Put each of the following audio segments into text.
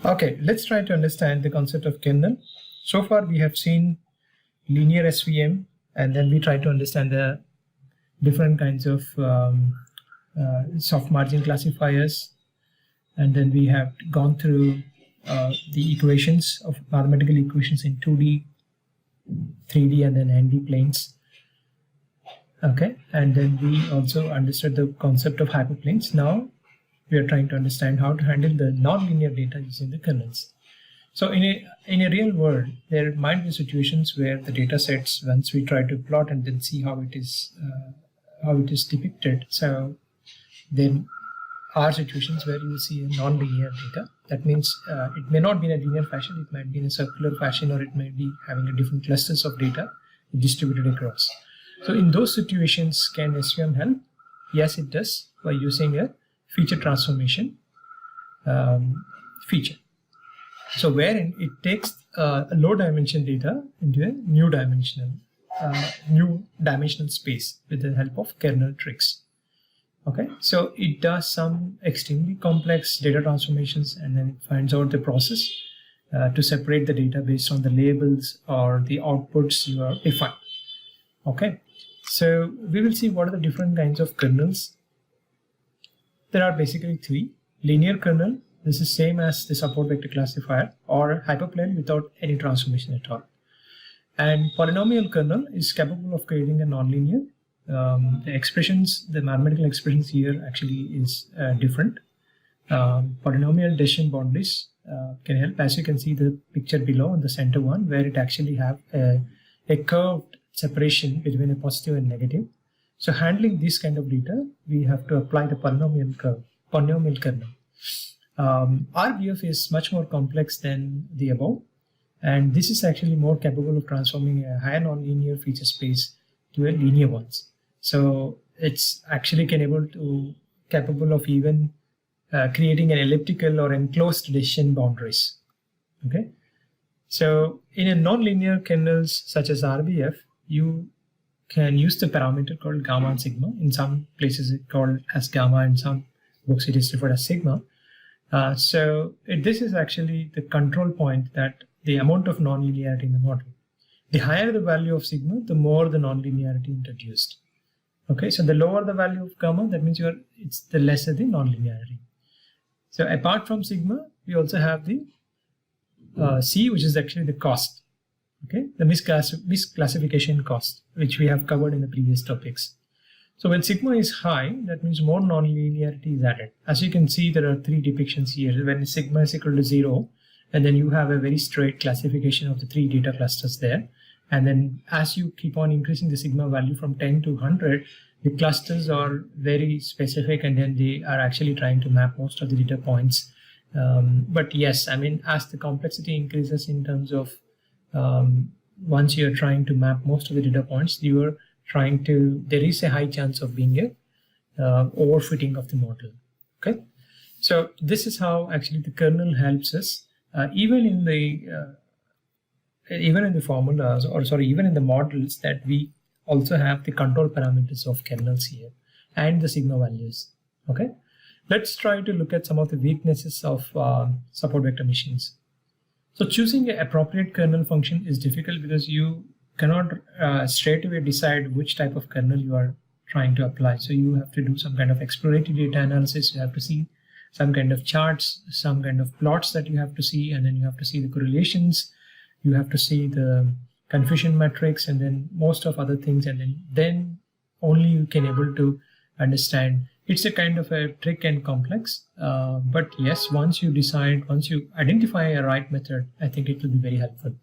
Okay, let's try to understand the concept of kernel. So far we have seen linear SVM, and then we try to understand the different kinds of soft margin classifiers, and then we have gone through the equations of mathematical equations in 2D, 3D, and then ND planes. Okay, and then we also understood the concept of hyperplanes. Now we are trying to understand how to handle the nonlinear data using the kernels. So in a real world, there might be situations where the data sets, once we try to plot and then see how it is depicted. So there are situations where you will see a non-linear data. That means it may not be in a linear fashion, it might be in a circular fashion, or it might be having a different clusters of data distributed across. So in those situations, can SVM help? Yes, it does, by using a feature transformation feature. So wherein it takes a low dimension data into a new dimensional space with the help of kernel tricks. Okay, so it does some extremely complex data transformations, and then it finds out the process to separate the data based on the labels or the outputs you are defined. Okay, so we will see what are the different kinds of kernels. There are basically three. Linear kernel, this is same as the support vector classifier, or hyperplane without any transformation at all. And polynomial kernel is capable of creating a nonlinear. The expressions, the mathematical expressions here actually is different. Polynomial decision boundaries can help, as you can see the picture below on the center one, where it actually have a curved separation between a positive and negative. So handling this kind of data, we have to apply the polynomial kernel. RBF is much more complex than the above, and this is actually more capable of transforming a high nonlinear feature space to a linear ones. So it's actually capable of even creating an elliptical or enclosed decision boundaries. Okay, so in a nonlinear kernels such as RBF, you can use the parameter called gamma and sigma. In some places it's called as gamma, in some books it is referred as sigma. This is actually the control point, that the amount of nonlinearity in the model. The higher the value of sigma, the more the nonlinearity introduced. Okay, so the lower the value of gamma, that means it's the lesser the nonlinearity. So apart from sigma, we also have the C, which is actually the cost. Okay, the misclassification cost, which we have covered in the previous topics. So when sigma is high, that means more nonlinearity is added. As you can see, there are three depictions here. When sigma is equal to 0, and then you have a very straight classification of the three data clusters there. And then as you keep on increasing the sigma value from 10 to 100, the clusters are very specific, and then they are actually trying to map most of the data points. But yes, I mean, as the complexity increases in terms of once you're trying to map most of the data points, there is a high chance of being a overfitting of the model. Okay, so this is how actually the kernel helps us even in the formulas, or sorry, even in the models, that we also have the control parameters of kernels here and the sigma values. Okay, let's try to look at some of the weaknesses of support vector machines. So choosing an appropriate kernel function is difficult, because you cannot straight away decide which type of kernel you are trying to apply. So you have to do some kind of exploratory data analysis. You have to see some kind of charts, some kind of plots that you have to see, and then you have to see the correlations. You have to see the confusion metrics, and then most of other things, and then only you can able to understand. It's a kind of a trick and complex, but yes, once you identify a right method, I think it will be very helpful.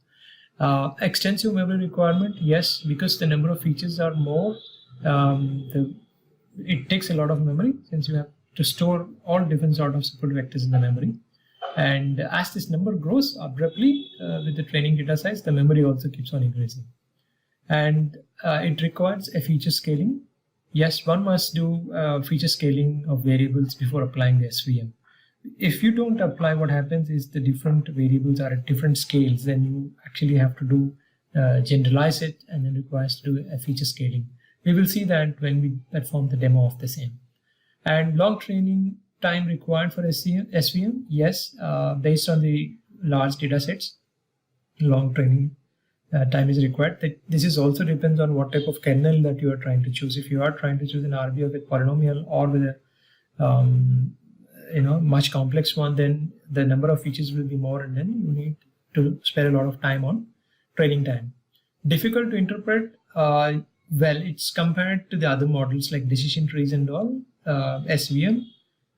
Extensive memory requirement, yes, because the number of features are more, it takes a lot of memory, since you have to store all different sort of support vectors in the memory. And as this number grows abruptly with the training data size, the memory also keeps on increasing. And it requires a feature scaling. Yes, one must do feature scaling of variables before applying the SVM. If you don't apply, what happens is the different variables are at different scales. Then you actually have to do generalize it, and then requires to do a feature scaling. We will see that when we perform the demo of the same. And long training time required for SVM? Yes, based on the large data sets, long training time is required. This is also depends on what type of kernel that you are trying to choose. If you are trying to choose an RBO with polynomial or with a much complex one, then the number of features will be more, and then you need to spend a lot of time on training time. Difficult to interpret. Well, it's compared to the other models like decision trees and all. SVM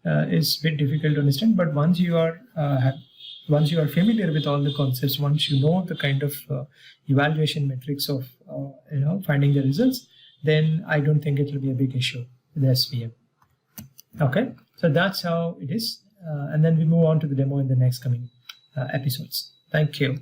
is a bit difficult to understand, but once you are familiar with all the concepts, once you know the kind of evaluation metrics of finding the results, then I don't think it will be a big issue with SVM. Okay, so that's how it is, and then we move on to the demo in the next coming episodes. Thank you.